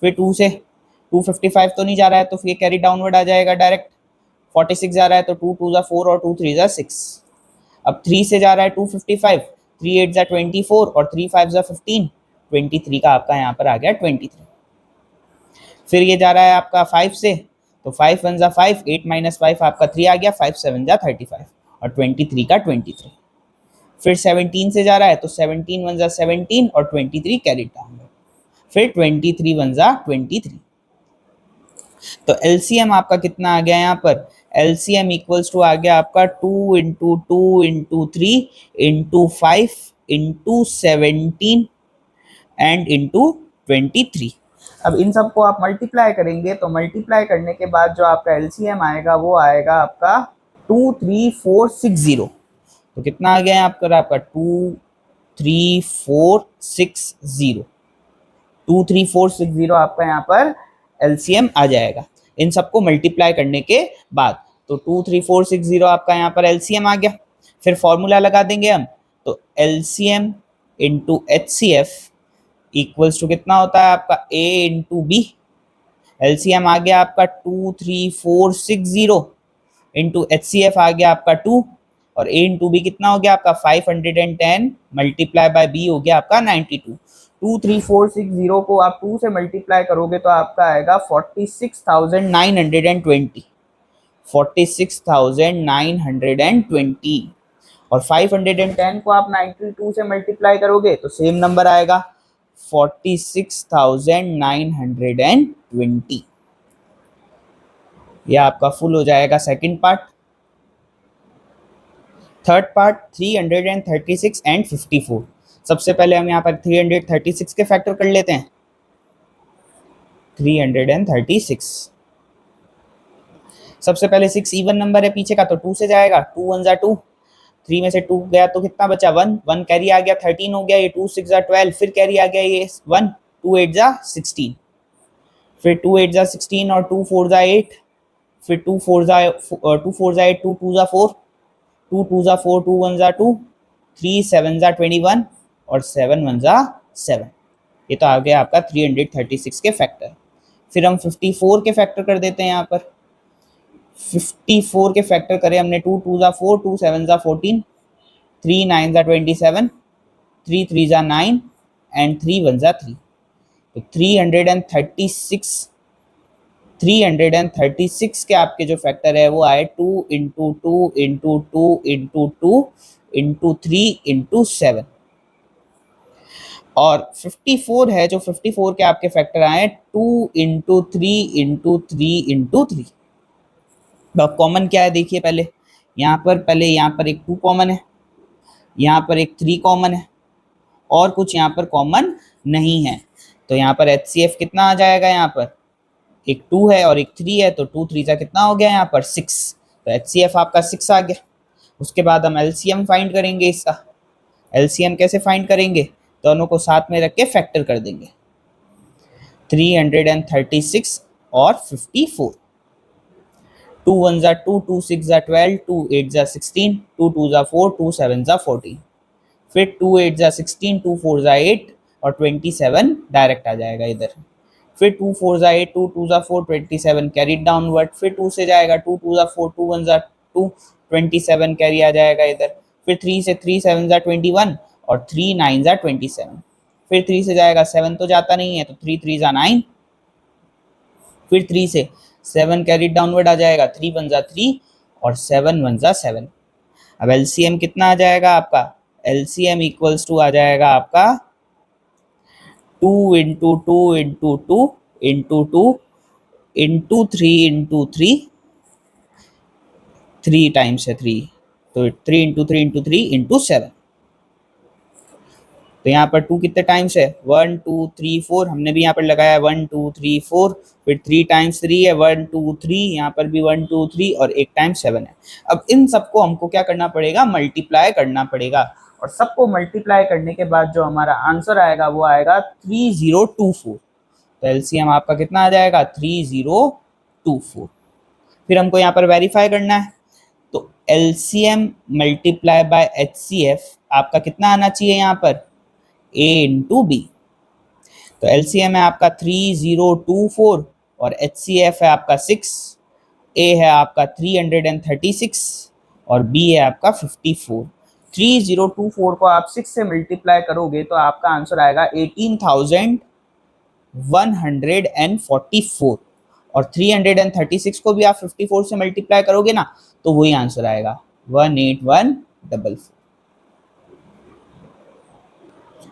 फिर 2 से 255 तो नहीं जा रहा है तो फिर कैरी डाउनवर्ड आ जाएगा डायरेक्ट, 46 जा रहा है तो 2 2 जा 4 और 2 3 जा 6। अब 3 से जा रहा है 255, 3 8 जा 24 और 3 5 जा 15, 23 का आपका यहाँ पर आ गया 23। फिर ये जा रहा है आपका 5 से, तो 5 1 जा 5, 8 माइनस 5 आपका 3 आ गया, 5 7 जा 35 और 23 का 23। फिर 17 से जा रहा है तो 17 1 जा 17 और 23 कैरी डाउन, फिर 23 1 जा 23। तो LCM आपका कितना आ गया यहाँ पर, एलसीएम इक्वल्स टू आ गया आपका 2 × 2 × 3 × 5 × 17 एंड इंटू 23। अब इन सबको आप मल्टीप्लाई करेंगे तो मल्टीप्लाई करने के बाद जो आपका एलसीएम आएगा वो आएगा आपका 23460। तो कितना आ गया आपका 23460, 23460 आपका यहाँ पर एलसीएम आ जाएगा इन सबको मल्टीप्लाई करने के बाद। तो 23460 आपका यहाँ पर एलसीएम आ गया। फिर फॉर्मूला लगा देंगे हम, तो LCM into HCF equals to कितना होता है आपका ए इंटू बी। एलसीएम आ गया आपका 23460 इंटू एचसीएफ आ गया आपका 2, और ए इंटू बी कितना हो गया आपका 510 मल्टीप्लाई बाय बी हो गया आपका 92। 23460 को आप 2 से मल्टीप्लाई करोगे तो आपका आएगा 46,920, 46,920। और 510 को आप 92 से मल्टीप्लाई करोगे तो सेम नंबर आएगा 46,920। यह आपका फुल हो जाएगा second part. Third part 336 and 54। सबसे पहले हम यहाँ पर 336 के फैक्टर कर लेते हैं। 336 सबसे पहले 6 इवन नंबर है पीछे का, तो 2 से जाएगा, 2 1 जा 2, 3 में से 2 गया तो कितना बचा 1, 1 कैरी आ गया 13 हो गया, ये 2 6 जा 12, फिर कैरी आ गया ये 1, 2 8 जा 16, फिर 2 8 जा 16 और 2 4 जा 8, फिर 2 4 जा 8, 2 2 जा 4, 2 2 जा 4, 2 1 जा 2, 3 7 जा 21 और 7 1 जा 7। ये तो आ गया आपका 336 के फैक्टर। फिर हम 54 के फैक्टर कर देते हैं। यहाँ पर 54 के फैक्टर करे हमने, 2 2 जा 4, 2 7 जा 14, 3 9 जा 27, 3 3 जा 9 एंड 3 1 जा 3। तो 336 के आपके जो फैक्टर है वो आए 2 × 2 × 2 × 2 × 3 × 7। और 54 है, जो 54 के आपके फैक्टर आए 2 × 3 × 3 × 3। अब कॉमन क्या है देखिए, पहले यहाँ पर एक 2 कॉमन है, यहाँ पर एक 3 कॉमन है, और कुछ यहाँ पर कॉमन नहीं है। तो यहाँ पर HCF कितना आ जाएगा, यहाँ पर एक 2 है और एक 3 है, तो 2 3 का कितना हो गया यहाँ पर 6। तो HCF आपका 6 आ गया। उसके बाद हम LCM फाइंड करेंगे इसका। LCM कैसे फाइंड करेंगे, दोनों को साथ में रख के फैक्टर कर देंगे, 336 और 54। 2 1 जा 2, 2 6 जा 12, 2 8 जा 16, 2 2 जा 4, 2 7 जा 14, फिर 2 8 जा 16, 2 4 जा 8 और 27 डायरेक्ट आ जाएगा इधर। फिर 2 4 जा 8, 2 2 जा 4, 27 कैरी डाउनवर्ड, फिर 2 से जाएगा 2 2 जा 4, 2 1 जा 2, 27 कैरी आ जाएगा इधर। फिर 3 से 3 7 जा 21 और 3 9 जा 27, फिर 3 से जाएगा 7 तो जाता नहीं है, तो 3 3 जा 9, फिर 3 से 7 कैरी डाउनवर्ड आ जाएगा, 3 1 जा 3 और 7 1 जा 7। अब LCM कितना आ जाएगा आपका, LCM इक्वल्स टू आ जाएगा आपका 2 × 2 × 2 × 2 × 3 × 3, 3 टाइम्स है 3, तो 3 × 3 × 3 × 7। तो यहाँ पर 2 कितने टाइम्स है, 1 2 3 4, हमने भी यहाँ पर लगाया 1 2 3 4, फिर 3 टाइम्स 3 है 1 2 3, यहाँ पर भी 1 2 3 और 1 टाइम्स 7 है। अब इन सबको हमको क्या करना पड़ेगा, मल्टीप्लाई करना पड़ेगा, और सबको मल्टीप्लाई करने के बाद जो हमारा आंसर आएगा वो आएगा 3024। तो एलसीएम आपका कितना आ जाएगा 3024। फिर हमको यहाँ पर वेरीफाई करना है, तो एलसीएम मल्टीप्लाई बाय एचसीएफ आपका कितना आना चाहिए यहाँ पर, A × B। तो एलसीएम है आपका 3024 और HCF है आपका 6, A है आपका 336 और B है आपका 54। 3024 को आप 6 से मल्टीप्लाई करोगे तो आपका आंसर आएगा 18,144, और 336 को भी आप 54 से मल्टीप्लाई करोगे ना तो वही आंसर आएगा 18144।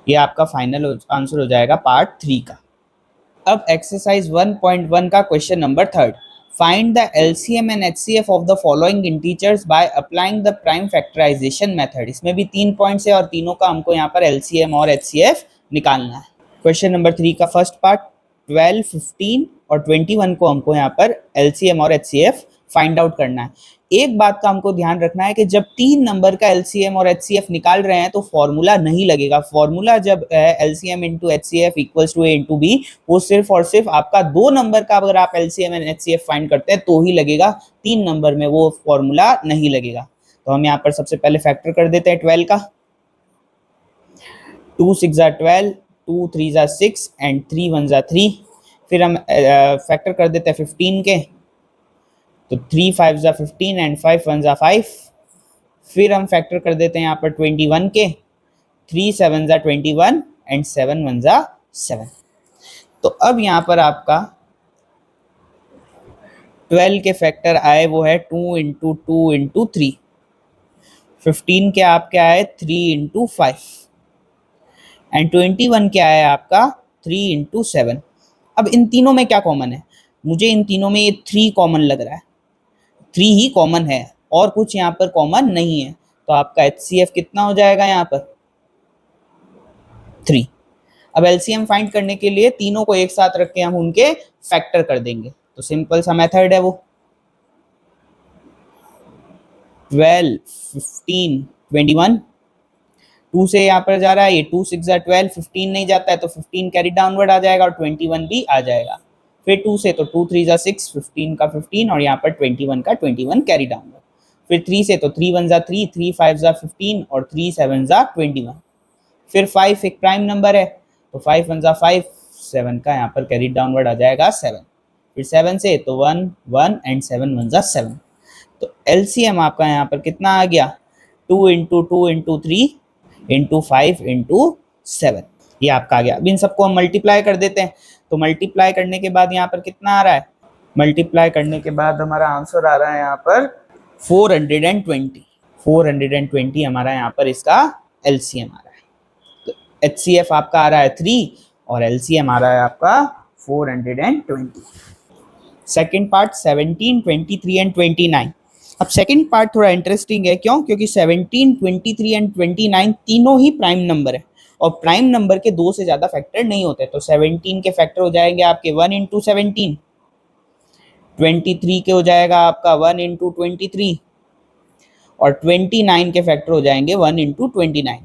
ये आपका फाइनल आंसर हो जाएगा पार्ट 3 का। अब एक्सरसाइज 1.1 का question number 3, find the LCM and HCF of the following integers by applying the prime factorisation method. इसमें भी 3 पॉइंट्स है और तीनों का हमको यहाँ पर LCM और HCF निकालना है। क्वेश्चन नंबर 3 का फर्स्ट पार्ट 12, 15 और 21 को हमको यहाँ पर LCM और HCF फाइंड आउट करना है। एक बात का हमको ध्यान रखना है कि जब 3 नंबर का LCM और HCF निकाल रहे हैं तो फॉर्मूला नहीं लगेगा। फॉर्मूला जब LCM into HCF equals to A into B, वो सिर्फ और सिर्फ आपका 2 नंबर का अगर आप LCM एंड HCF फाइंड करते हैं तो ही लगेगा, 3 नंबर में वो फॉर्मूला नहीं लगेगा। तो हम यहाँ पर सबसे पहले फैक्टर कर देते हैं 12 का। 2 6 12, 2 3 6 एंड 3 1 3। फिर हम फैक्टर कर देते हैं 15 के, तो 3 5 15 एंड 5 1 5। फिर हम फैक्टर कर देते हैं यहाँ पर 21 के, 3 7 21 एंड 7 1 7। तो अब यहाँ पर आपका 12 के फैक्टर आए वो है 2 इंटू 2 इंटू 3। 15 के आपके आए 3 इंटू 5 एंड 21 क्या है आपका 3 इंटू 7। अब इन तीनों में क्या कॉमन है? मुझे इन तीनों में ये 3 कॉमन लग रहा है, 3 ही कॉमन है और कुछ यहाँ पर कॉमन नहीं है। तो आपका HCF कितना हो जाएगा यहाँ पर 3। अब LCM फाइंड करने के लिए तीनों को एक साथ रख के हम उनके फैक्टर कर देंगे। तो सिंपल सा मेथड है वो, 12 15 21। 2 से यहाँ पर जा रहा है, ये 2 6 12, 15 नहीं जाता है तो 15 कैरी डाउनवर्ड आ जाएगा और 21 भी आ जाएगा। फिर 2 से तो 2 3 6, 15 का 15 और यहाँ पर 21 का 21 कैरी डाउनवर्ड। फिर 3 से तो 3 1 3, 3 5 15 और 3 7 21। फिर 5 एक प्राइम नंबर है तो 5 1 5, 7 का यहाँ पर कैरी डाउनवर्ड आ जाएगा 7। फिर 7 से तो 1 1 एंड 7 1 7। तो LCM आपका यहाँ पर कितना आ गया 2 इंटू 2 इंटू 3 इंटू 5 इंटू 7, ये आपका आ गया। अब इन सबको हम मल्टीप्लाई कर देते हैं। तो मल्टीप्लाई करने के बाद यहाँ पर कितना आ रहा है? मल्टीप्लाई करने के बाद हमारा आंसर आ रहा है यहाँ पर 420। 420 हमारा यहाँ पर इसका LCM आ रहा है। तो HCF आपका आ रहा है 3 और LCM आ रहा है आपका 420। Second part 17, 23 and 29। अब सेकंड पार्ट थोड़ा इंटरेस्टिंग है, क्यों? क्योंकि 17, 23 एंड 29 तीनों ही प्राइम नंबर है और प्राइम नंबर के 2 से ज़्यादा फैक्टर नहीं होते। तो 17 के फैक्टर हो जाएंगे आपके 1 इंटू 17, 23 के हो जाएगा आपका 1 इंटू 23 और 29 के फैक्टर हो जाएंगे 1 इंटू 29।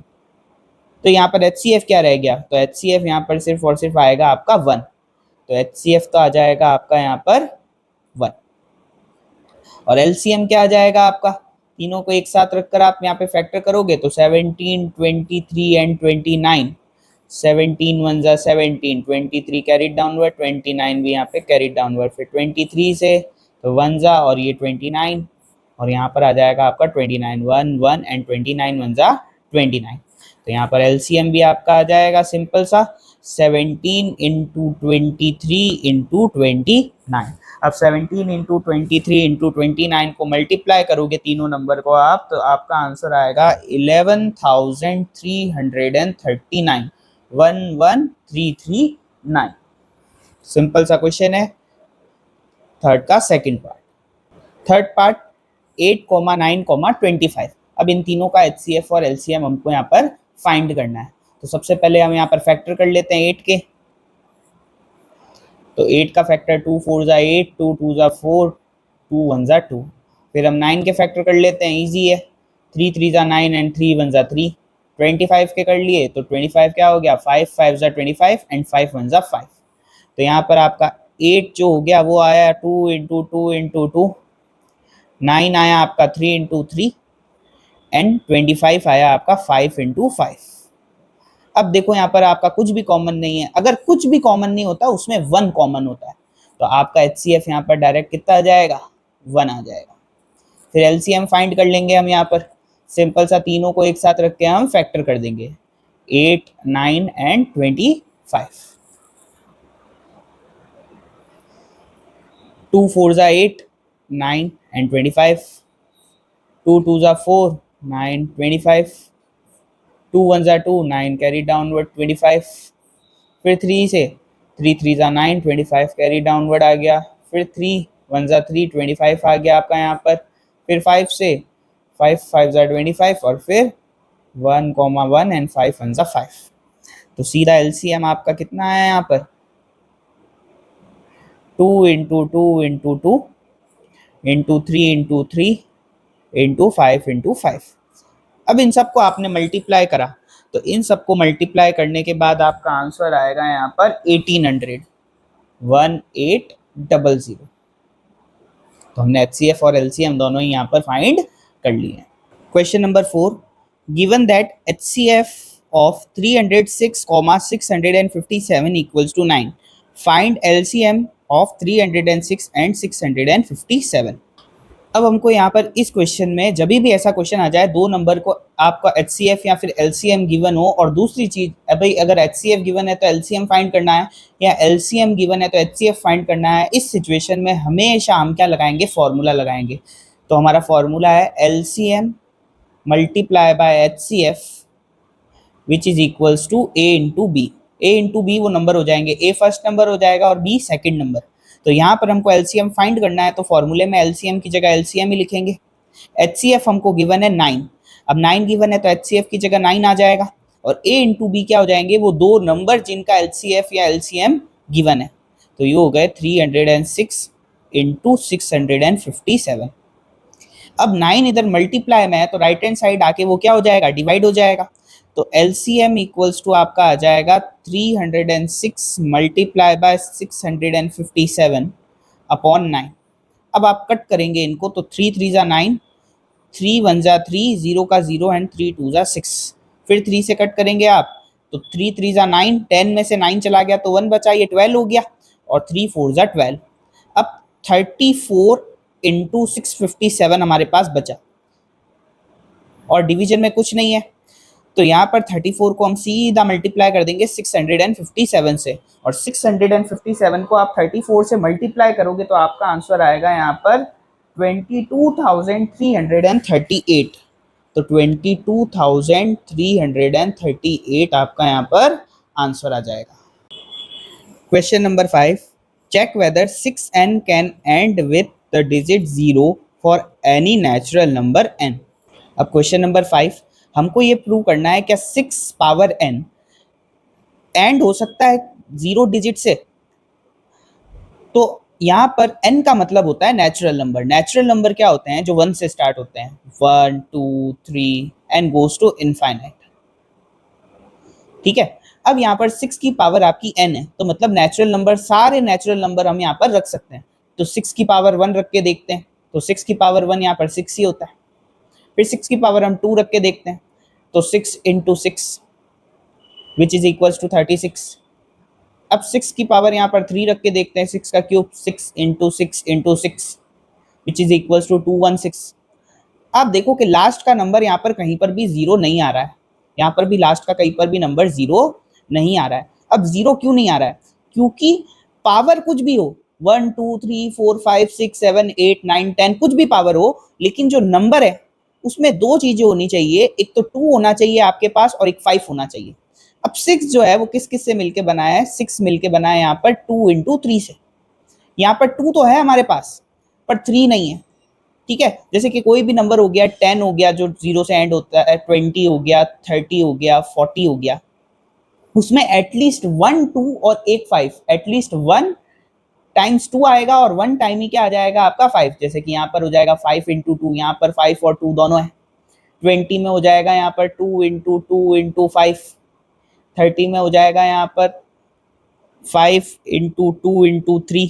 तो यहाँ पर HCF क्या रह गया? तो HCF यहाँ पर सिर्फ और सिर्फ आएगा आपका 1। तो HCF तो आ जाएगा आपका यहाँ पर 1 और LCM क्या आ जाएगा आपका? तीनों को एक साथ रखकर आप यहाँ पे फैक्टर करोगे तो 17, 23 एंड 29। 17 1 17, 23 कैरी डाउनवर्ड, 29 भी यहाँ पे कैरी डाउनवर्ड। फिर 23 से तो 1 और ये 29 और यहाँ पर आ जाएगा आपका 29 1 1 एंड 29 1 29। तो यहाँ पर LCM भी आपका आ जाएगा सिंपल सा 17 इंटू 23 इंटू 29। अब 17 इंटू 23 इंटू 29 को मल्टीप्लाई करोगे तीनों नंबर को आप, तो आपका आंसर आएगा 11,339, 11339। सिंपल सा क्वेश्चन है। थर्ड का सेकंड पार्ट। Third part 8, 9, 25। अब इन तीनों का HCF और LCM हमको यहाँ पर फाइंड करना है। तो सबसे पहले हम यहाँ पर फैक्टर कर लेते हैं 8 के। तो 8 का फैक्टर 2 4 8, 2 2 4, 2 1 2। फिर हम 9 के फैक्टर कर लेते हैं, इजी है। 3 3 9 एंड 3 1 3। 25 के कर लिए तो 25 क्या हो गया 5 5 25 एंड 5 1 5। तो यहाँ पर आपका 8 जो हो गया वो आया 2 इंटू 2 इंटू 2। 9 आया आपका 3 इंटू 3 एंड 25 आया आपका 5 इंटू 5। अब देखो यहाँ पर आपका कुछ भी कॉमन नहीं है। अगर कुछ भी कॉमन नहीं होता उसमें 1 कॉमन होता है तो आपका HCF यहाँ पर डायरेक्ट कितना आ जाएगा 1 आ जाएगा। फिर LCM फाइंड कर लेंगे हम यहाँ पर सिंपल सा, तीनों को एक साथ रख के हम फैक्टर कर देंगे 8 9 एंड 25। 2 4 8, 9 एंड 25। 2 2 4, 9 25। 2 1 2, 9 carry downward 25। फिर 3 से 3 3 9, 25 कैरी डाउनवर्ड आ गया। फिर 3 1 जा 3, 25 आ गया आपका यहाँ पर। फिर 5 से 5 5 जा 25 और फिर 1, 1 एंड 5 1 जा 5। तो सीधा एलसीएम आपका कितना आया यहाँ पर 2 into 2 into 2 into 3 into 3 into 5 into 5। अब इन सबको आपने मल्टीप्लाई करा, तो इन सबको मल्टीप्लाई करने के बाद आपका आंसर आएगा यहाँ पर 1800 1800। तो हमने एचसीएफ और एलसीएम दोनों ही यहाँ पर फाइंड कर लिए। Question number 4, given that HCF of 306, 657 equals to 9, find LCM of 306 and 657। अब हमको यहाँ पर इस क्वेश्चन में जब भी ऐसा क्वेश्चन आ जाए, दो नंबर को आपका एचसीएफ या फिर एलसीएम गिवन हो, और दूसरी चीज भाई अगर एचसीएफ गिवन है तो एलसीएम फाइंड करना है, या एलसीएम गिवन है तो एचसीएफ फाइंड करना है, इस सिचुएशन में हमेशा हम क्या लगाएंगे, फॉर्मूला लगाएंगे। तो हमारा फॉर्मूला है LCM multiply by HCF which is equals to A into B. A into B वो नंबर हो जाएंगे, ए फर्स्ट नंबर हो जाएगा और बी सेकेंड नंबर। तो यहाँ पर हमको एलसीएम फाइंड करना है, तो फॉर्मूले में एलसीएम की जगह एलसीएम ही लिखेंगे। एचसीएफ हमको गिवन है 9, अब 9 गिवन है तो एचसीएफ की जगह 9 आ जाएगा, और ए इंटू बी क्या हो जाएंगे, वो दो नंबर जिनका एलसीएफ या एलसीएम गिवन है। तो ये हो गए 306 इंटू 657। अब 9 इधर मल्टीप्लाई में है तो राइट हैंड साइड आके वो क्या हो जाएगा, डिवाइड हो जाएगा। तो एलसीएम इक्वल्स टू आपका आ जाएगा 306 मल्टीप्लाई बाय 657 अपॉन 9। अब आप कट करेंगे इनको, तो 3 3 जा 9, 3 1 जा 3, 0 का 0 एंड 3 2 जा 6। फिर 3 से कट करेंगे आप, तो 3 3 जा 9, 10 में से 9 चला गया तो 1 बचा, ये 12 हो गया, और 3 4 जा 12। अब 34 इंटू 657 हमारे पास बचा, और डिवीजन में कुछ नहीं है, तो यहाँ पर 34 को हम सीधा मल्टीप्लाई कर देंगे 657 से, और 657 को आप 34 से मल्टीप्लाई करोगे तो आपका आंसर आएगा यहाँ पर 22,338। तो 22,338 आपका यहाँ पर आंसर आ जाएगा। Question number 5, check whether 6n can end with the digit 0 for any natural number n। अब क्वेश्चन नंबर 5, हमको ये प्रूव करना है क्या 6 पावर n एंड हो सकता है 0 डिजिट से। तो यहाँ पर n का मतलब होता है नेचुरल नंबर। नेचुरल नंबर क्या होते हैं, जो 1 से स्टार्ट होते हैं, 1 2 3 एंड गोज टू इनफाइनाइट। ठीक है, अब यहाँ पर 6 की पावर आपकी n है, तो मतलब नेचुरल नंबर, सारे नेचुरल नंबर हम यहाँ पर रख सकते हैं। तो 6 की पावर 1 रख के देखते हैं, तो 6 की पावर 1 यहाँ पर 6 ही होता है। फिर 6 की पावर हम 2 रख के देखते हैं, तो 6 into 6 which is equals to 36। अब 6 की पावर यहाँ पर 3 रख के देखते हैं, 6 का cube, 6 into 6 into 6 which is equals to 216। आप देखो कि लास्ट का नंबर यहाँ पर कहीं पर भी 0 नहीं आ रहा है, यहाँ पर भी लास्ट का कहीं पर भी नंबर 0 नहीं आ रहा है। अब 0 क्यों नहीं आ रहा है, क्योंकि पावर कुछ भी हो, 1 2 3 4 5 6 7 8 9 10 कुछ भी पावर हो, लेकिन जो नंबर है उसमें दो चीजें होनी चाहिए, एक तो 2 होना चाहिए आपके पास और एक 5 होना चाहिए। अब 6 जो है वो किस किस से मिलके बना है, 6 मिलके बना है यहाँ पर 2 इंटू 3 से। यहाँ पर 2 तो है हमारे पास पर 3 नहीं है। ठीक है, जैसे कि कोई भी नंबर हो गया, 10 हो गया जो 0 से एंड होता है, 20 हो गया, 30 हो गया, 40 हो गया, उसमें एटलीस्ट 1 2 और एक 5, एटलीस्ट 1 टाइम्स 2 आएगा और 1 टाइम ही क्या आ जाएगा आपका 5। जैसे कि यहाँ पर हो जाएगा 5 इंटू 2, यहाँ पर 5 और 2 दोनों है। 20 में हो जाएगा यहाँ पर 2 इंटू 2 इंटू 5। 30 में हो जाएगा यहाँ पर 5 इंटू 2 इंटू 3।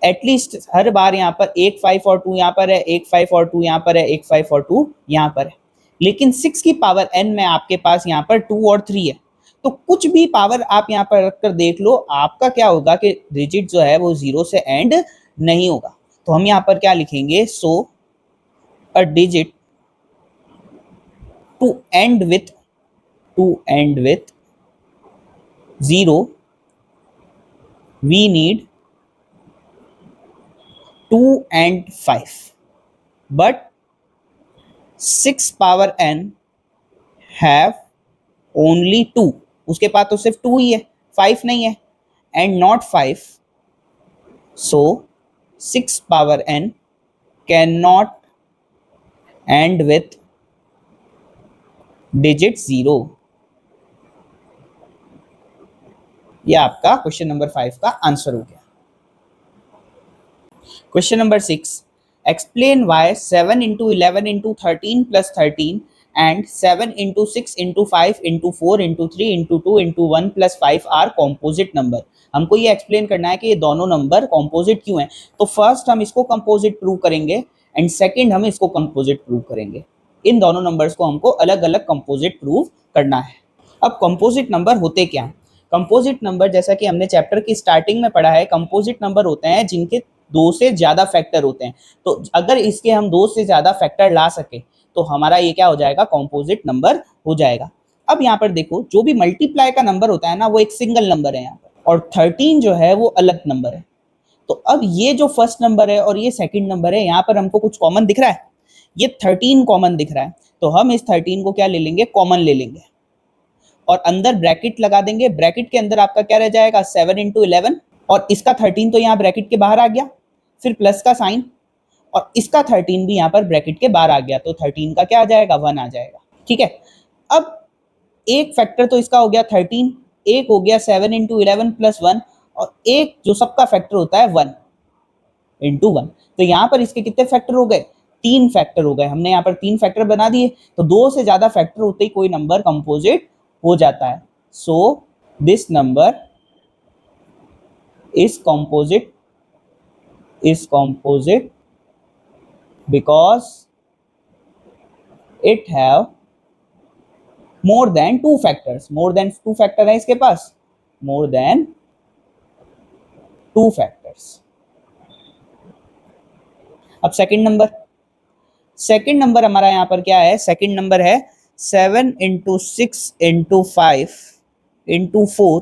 एटलीस्ट हर बार यहाँ पर एक 5 और 2 यहाँ पर है, एक 5 और 2 यहाँ पर है, एक 5 और 2 यहाँ पर है। लेकिन 6 की पावर n में आपके पास यहाँ पर 2 और 3 है, तो कुछ भी पावर आप यहाँ पर रखकर देख लो, आपका क्या होगा कि डिजिट जो है वो 0 से एंड नहीं होगा। तो हम यहाँ पर क्या लिखेंगे, so a digit to end with 0 we need 2 and 5, but 6 power n have only 2। उसके पास तो सिर्फ 2 ही है, 5 नहीं है, and not 5, so 6 power n cannot end with digit 0। यह आपका क्वेश्चन नंबर 5 का आंसर हो गया। Question number 6, explain why 7 into 11 into 13 plus 13 and 7 into 6 into 5 into 4 into 3 into 2 into 1 plus 5 are composite number. हमको ये एक्सप्लेन करना है कि ये दोनों नंबर कॉम्पोजिट क्यों हैं। तो फर्स्ट हम इसको कंपोजिट प्रूव करेंगे एंड सेकंड हम इसको कंपोजिट प्रूव करेंगे। इन दोनों नंबर्स को हमको अलग अलग कंपोजिट प्रूव करना है। अब कंपोजिट नंबर होते क्या हैं? कंपोजिट नंबर, जैसा कि हमने चैप्टर की स्टार्टिंग में पढ़ा है, कंपोजिट नंबर होते हैं जिनके दो से ज्यादा फैक्टर होते हैं। तो अगर इसके हम दो से ज्यादा फैक्टर ला सके तो हमारा ये क्या हो जाएगा, कंपोजिट नंबर हो जाएगा। अब यहाँ पर देखो, जो भी मल्टीप्लाई का नंबर होता है ना, वो एक सिंगल नंबर है यहाँ पर, और 13 जो है वो अलग नंबर है। तो अब ये जो फर्स्ट नंबर है और ये सेकंड नंबर है, यहाँ पर हमको कुछ कॉमन दिख रहा है। ये 13 कॉमन दिख रहा है, तो हम इस 13 को क्या ले लेंगे, कॉमन ले लेंगे और अंदर ब्रैकेट लगा देंगे। ब्रैकेट के अंदर आपका क्या रह जाएगा, 7 इंटू 11, और इसका 13 तो यहाँ ब्रैकेट के बाहर आ गया, फिर प्लस का साइन, और इसका 13 भी यहाँ पर ब्रैकेट के बाहर आ गया, तो 13 का क्या आ जाएगा, 1 आ जाएगा। ठीक है, अब एक फैक्टर तो इसका हो गया 13, एक हो गया 7 इंटू 11 प्लस 1, और एक जो सबका फैक्टर होता है 1 इंटू 1। तो यहाँ पर इसके कितने फैक्टर हो गए, 3 फैक्टर हो गए। हमने यहाँ पर 3 फैक्टर बना दिए, तो 2 से ज्यादा फैक्टर होते ही कोई नंबर कंपोजिट हो जाता है। So this number is composite because it have more than 2 factors। more than 2 factor है इसके पास, more than 2 फैक्टर्स। अब सेकंड नंबर हमारा यहाँ पर क्या है, सेकंड नंबर है 7 into 6 into 5 into 4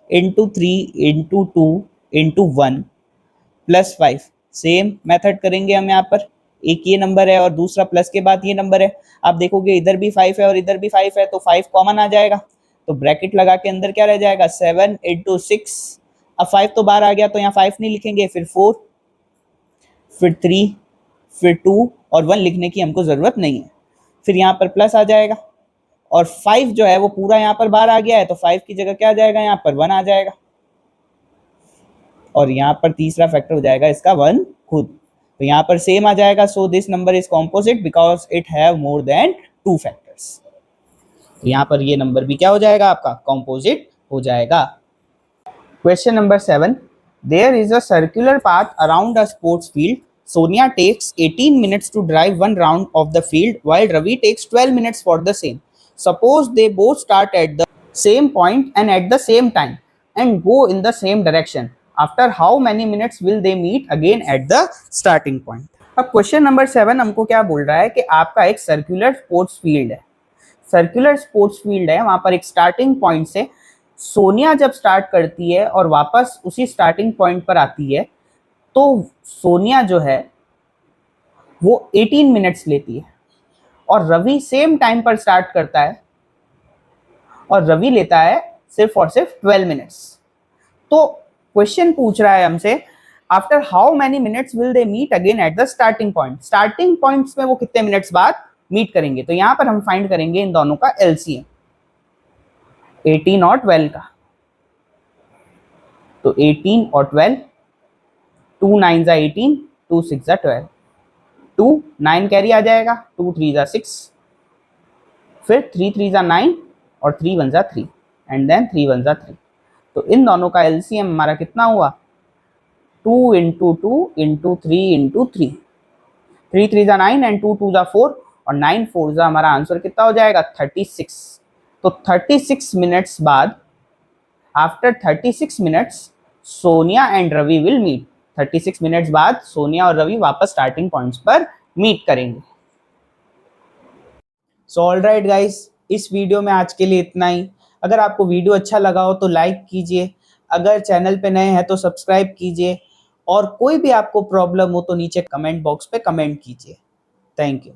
into 3 into 2 into 1 plus 5। Same method करेंगे हम यहाँ पर, एक ये नंबर है और दूसरा प्लस के बाद ये नंबर है। आप देखोगे इधर भी 5 है और इधर भी 5 है, तो 5 कॉमन आ जाएगा, तो ब्रैकेट लगा के अंदर क्या रह जाएगा, 7 इंटू 6। अब 5 तो बाहर आ गया, तो यहाँ 5 नहीं लिखेंगे, फिर 4, फिर 3, फिर 2 और 1 लिखने की हमको जरूरत नहीं है। फिर यहाँ पर प्लस आ जाएगा, और 5 जो है वो पूरा यहाँ पर बाहर आ गया है, तो 5 की जगह क्या आ जाएगा, यहाँ पर 1 आ जाएगा, और यहाँ पर तीसरा फैक्टर हो जाएगा इसका 1 खुद। तो यहाँ पर सेम आ जाएगा। So this number is composite because it have more than 2 factors. तो यहाँ पर ये नंबर भी क्या हो जाएगा, आपका कॉम्पोजिट हो जाएगा। Question number 7, there is a circular path around a sports field. Sonia takes 18 minutes to drive one round of the field while Ravi takes 12 minutes for the same. Suppose they both start at the same point and at the same time and go in the same direction. After how many minutes will they meet again at the starting point? अब क्वेश्चन नंबर 7 हमको क्या बोल रहा है कि आपका एक सर्कुलर स्पोर्ट्स फील्ड है। सर्कुलर स्पोर्ट्स फील्ड है, वहां पर एक स्टार्टिंग पॉइंट से सोनिया जब स्टार्ट करती है और वापस उसी स्टार्टिंग पॉइंट पर आती है, तो सोनिया जो है वो 18 मिनट्स लेती है और रवि सेम टाइम पर स्टार्ट करता है और रवि लेता है सिर्फ और सिर्फ 12 मिनट्स। तो क्वेश्चन पूछ रहा है हमसे, after how many minutes will they meet again at the starting point. Starting points में वो कितने मिनट्स बाद मीट करेंगे। तो यहां पर हम फाइंड करेंगे इन दोनों का एलसीएम 18 और 12 का। तो 18 और 12, 2 9 जा 18, 2 6 जा 12, 2 9 कैरी आ जाएगा, 2 3 जा 6, फिर 3 3 जा 9 और 3 1 जा 3 एंड देन 3 1 जा 3। तो इन दोनों का एलसीएम हमारा कितना हुआ, 2 इंटू 2 इंटू 3 इंटू 3, 3 3 जा 9 एंड 2 2 जा 4 और 9 4 जा हमारा आंसर कितना हो जाएगा, 36। तो 36 मिनट्स बाद, after 36 minutes Sonia and Ravi will meet. 36 minutes बाद सोनिया और रवि वापस स्टार्टिंग पॉइंट्स पर मीट करेंगे। सो ऑलराइट गाइस, इस वीडियो में आज के लिए इतना ही। अगर आपको वीडियो अच्छा लगा हो तो लाइक कीजिए, अगर चैनल पे नए हैं तो सब्सक्राइब कीजिए, और कोई भी आपको प्रॉब्लम हो तो नीचे कमेंट बॉक्स पे कमेंट कीजिए। Thank you.